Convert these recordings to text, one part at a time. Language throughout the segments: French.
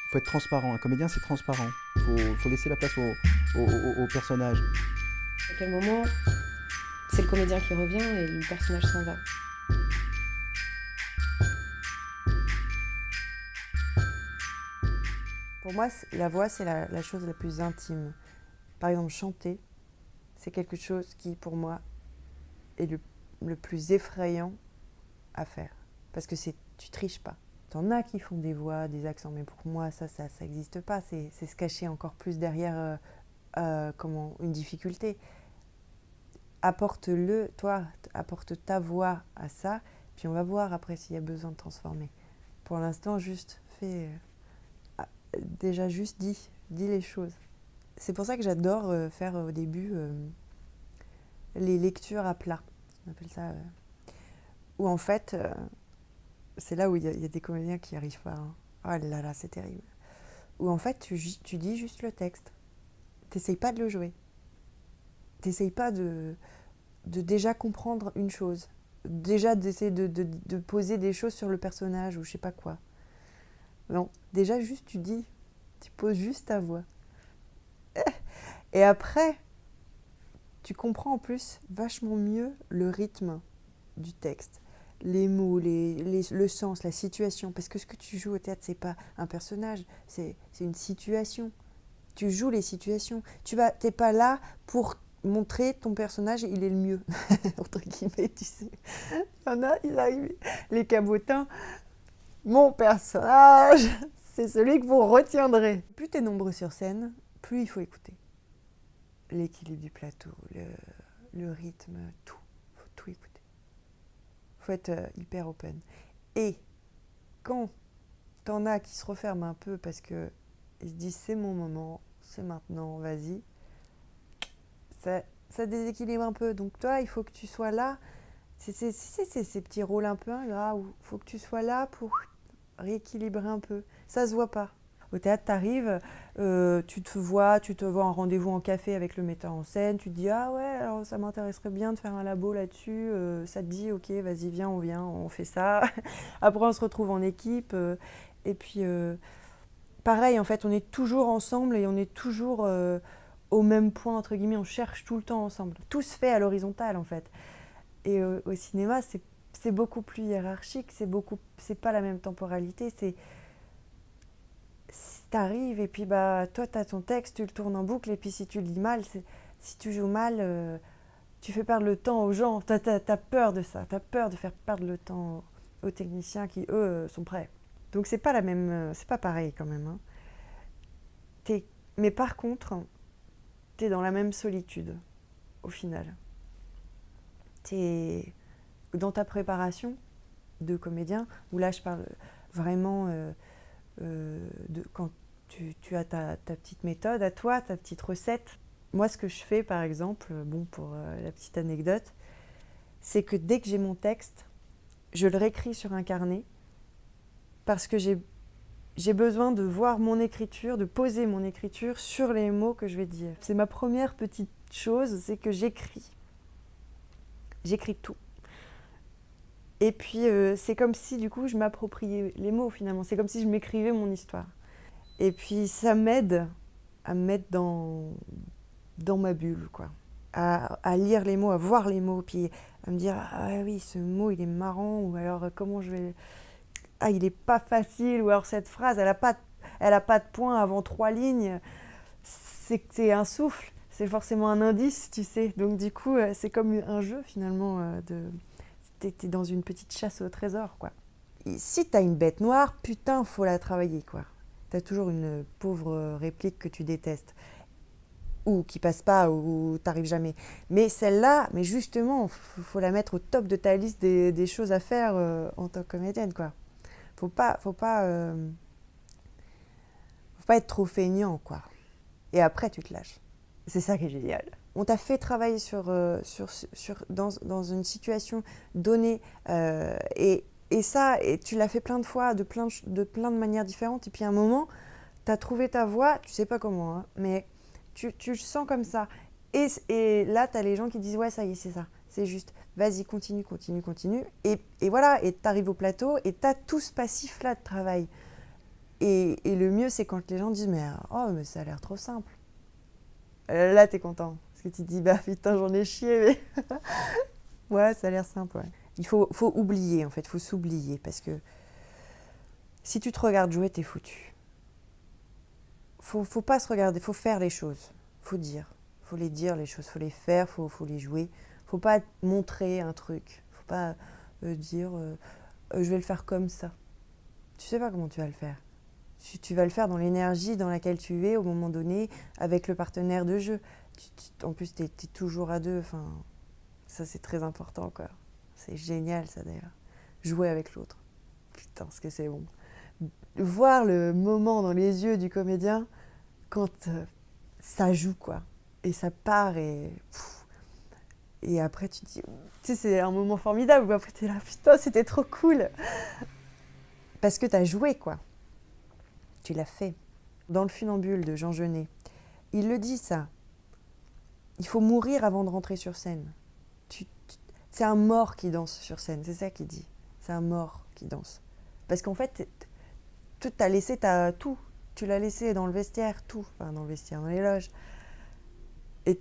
Il faut être transparent. Un comédien, c'est transparent. Faut laisser la place au personnage. À quel moment c'est le comédien qui revient et le personnage s'en va. Pour moi, la voix, c'est la chose la plus intime. Par exemple, chanter, c'est quelque chose qui, pour moi, est le plus effrayant à faire. Parce que tu triches pas. T'en as qui font des voix, des accents, mais pour moi, ça n'existe pas. C'est se cacher encore plus derrière une difficulté. Apporte-le, toi, apporte ta voix à ça, puis on va voir après s'il y a besoin de transformer. Pour l'instant, juste fais... déjà, juste dis les choses. C'est pour ça que j'adore faire au début les lectures à plat. On appelle ça... où en fait... c'est là où il y a des comédiens qui n'y arrivent pas. Hein. Oh là là, c'est terrible. Où en fait, tu dis juste le texte. T'essayes pas de le jouer. T'essayes pas de déjà comprendre une chose. Déjà d'essayer de poser des choses sur le personnage ou je sais pas quoi. Non, déjà juste tu poses juste ta voix. Et après, tu comprends en plus vachement mieux le rythme du texte. Les mots, le sens, la situation. Parce que ce que tu joues au théâtre, c'est pas un personnage, c'est une situation. Tu joues les situations. T'es pas là pour montrer ton personnage, il est le mieux. Entre guillemets, tu sais. Il y en a, ils arrivent, les cabotins. Mon personnage, c'est celui que vous retiendrez. Plus t'es nombreux sur scène, plus il faut écouter. L'équilibre du plateau, le rythme, tout. Il faut tout écouter. Faut être hyper open. Et quand t'en as qui se referment un peu parce que ils se disent c'est mon moment, c'est maintenant, vas-y, ça déséquilibre un peu. Donc toi, il faut que tu sois là. C'est ces petits rôles un peu ingrats où il faut que tu sois là pour rééquilibrer un peu. Ça se voit pas. Au théâtre, t'arrives, tu te vois en rendez-vous en café avec le metteur en scène, tu te dis « Ah ouais, alors ça m'intéresserait bien de faire un labo là-dessus, ça te dit, ok, vas-y, viens, on fait ça. » Après, on se retrouve en équipe, et puis pareil, en fait, on est toujours ensemble et on est toujours au même point, entre guillemets, on cherche tout le temps ensemble. Tout se fait à l'horizontale, en fait. Et au cinéma, c'est beaucoup plus hiérarchique, c'est pas la même temporalité, t'arrives et puis bah toi t'as ton texte, tu le tournes en boucle et puis si tu le lis mal, si tu joues mal, tu fais perdre le temps aux gens. T'as peur de ça, t'as peur de faire perdre le temps aux techniciens qui eux sont prêts. Donc c'est pas la même, c'est pas pareil quand même. Hein. Mais par contre, t'es dans la même solitude au final. T'es dans ta préparation de comédien, où là je parle vraiment quand tu as ta petite méthode à toi, ta petite recette. Moi, ce que je fais, par exemple, pour la petite anecdote, c'est que dès que j'ai mon texte, je le réécris sur un carnet parce que j'ai besoin de voir mon écriture, de poser mon écriture sur les mots que je vais dire. C'est ma première petite chose, c'est que j'écris. J'écris tout. Et puis, c'est comme si, du coup, je m'appropriais les mots, finalement. C'est comme si je m'écrivais mon histoire. Et puis, ça m'aide à me mettre dans ma bulle, quoi. À lire les mots, à voir les mots, puis à me dire « Ah oui, ce mot, il est marrant » ou alors « Comment je vais... Ah, il est pas facile » ou alors « Cette phrase, elle a pas de point avant 3 lignes. » C'est un souffle, c'est forcément un indice, tu sais. Donc, du coup, c'est comme un jeu, finalement, t'es dans une petite chasse au trésor, quoi. Et si t'as une bête noire, putain, faut la travailler, quoi. T'as toujours une pauvre réplique que tu détestes. Ou qui passe pas, ou t'arrives jamais. Mais celle-là, mais justement, faut la mettre au top de ta liste des choses à faire en tant que comédienne, quoi. Faut pas être trop feignant, quoi. Et après, tu te lâches. C'est ça qui est génial. On t'a fait travailler dans une situation donnée et tu l'as fait plein de fois, de plein de manières différentes. Et puis à un moment, tu as trouvé ta voix, tu sais pas comment, hein, mais tu le sens comme ça. Et là, tu as les gens qui disent « Ouais, ça y est, c'est ça, c'est juste. Vas-y, continue. » Et voilà, et tu arrives au plateau et tu as tout ce passif-là de travail. Et le mieux, c'est quand les gens disent « mais ça a l'air trop simple ». Là, t'es content. Parce que tu te dis « bah putain, j'en ai chié, mais… » Ouais, ça a l'air simple, ouais. Il faut oublier, en fait, il faut s'oublier. Parce que si tu te regardes jouer, t'es foutu. Faut pas se regarder, faut faire les choses. Faut dire. Faut les dire, les choses. Faut les faire, faut les jouer. Faut pas montrer un truc. Faut pas dire je vais le faire comme ça. Tu sais pas comment tu vas le faire. Tu vas le faire dans l'énergie dans laquelle tu es au moment donné, avec le partenaire de jeu. En plus, t'es toujours à deux. Enfin, ça, c'est très important, quoi. C'est génial, ça, d'ailleurs. Jouer avec l'autre. Putain, ce que c'est bon. Voir le moment dans les yeux du comédien quand ça joue, quoi. Et ça part et après, tu te dis… Tu sais, c'est un moment formidable. Après, t'es là, putain, c'était trop cool. Parce que t'as joué, quoi. Tu l'as fait. Dans le Funambule de Jean Genet, il le dit, ça. Il faut mourir avant de rentrer sur scène. C'est un mort qui danse sur scène, c'est ça qu'il dit. C'est un mort qui danse. Parce qu'en fait, t'as laissé tout. Tu l'as laissé dans le vestiaire, tout. Enfin, dans le vestiaire, dans les loges. Et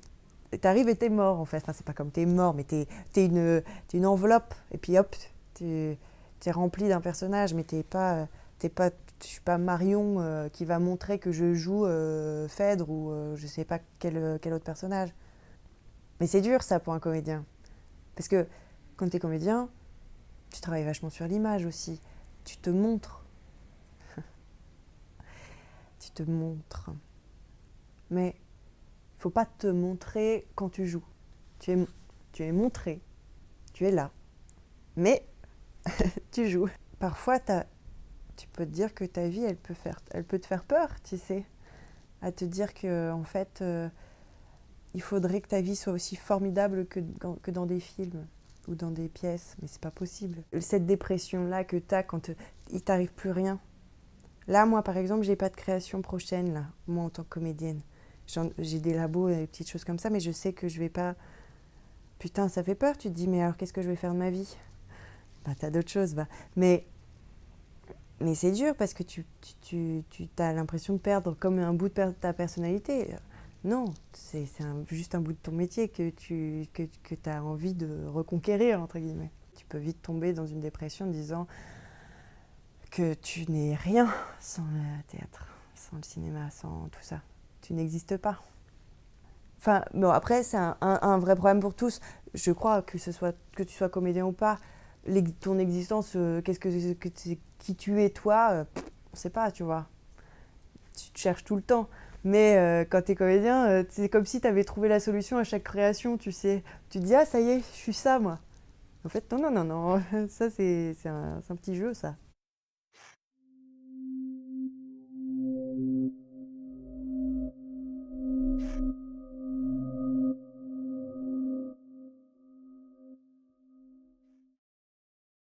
t'arrives et t'es mort, en fait. Enfin, c'est pas comme t'es mort, mais t'es une enveloppe. Et puis hop, t'es rempli d'un personnage, mais je suis pas Marion qui va montrer que je joue Phèdre ou je sais pas quel autre personnage. Mais c'est dur, ça, pour un comédien. Parce que quand t'es comédien, tu travailles vachement sur l'image aussi. Tu te montres. Tu te montres. Mais il faut pas te montrer quand tu joues. Tu es montré. Tu es là. Mais tu joues. Parfois, tu peux te dire que ta vie, elle peut te faire peur, tu sais. À te dire que, en fait, il faudrait que ta vie soit aussi formidable que dans des films ou dans des pièces, mais c'est pas possible. Cette dépression-là que t'as quand il t'arrive plus rien. Là, moi, par exemple, j'ai pas de création prochaine, là, moi, en tant que comédienne. J'ai des labos et des petites choses comme ça, mais je sais que je vais pas… Putain, ça fait peur, tu te dis, mais alors, qu'est-ce que je vais faire de ma vie ? Bah, t'as d'autres choses, bah. Mais c'est dur parce que tu as l'impression de perdre comme un bout de ta personnalité. Non, c'est juste un bout de ton métier que tu as envie de reconquérir, entre guillemets. Tu peux vite tomber dans une dépression en disant que tu n'es rien sans le théâtre, sans le cinéma, sans tout ça. Tu n'existes pas. Enfin, bon, après, c'est un vrai problème pour tous. Je crois que tu sois comédien ou pas, ton existence, qui tu es toi, on ne sait pas, tu vois. Tu te cherches tout le temps. Mais quand tu es comédien, c'est comme si tu avais trouvé la solution à chaque création, tu sais. Tu te dis, ah, ça y est, je suis ça, moi. En fait, non. Ça, c'est un petit jeu, ça.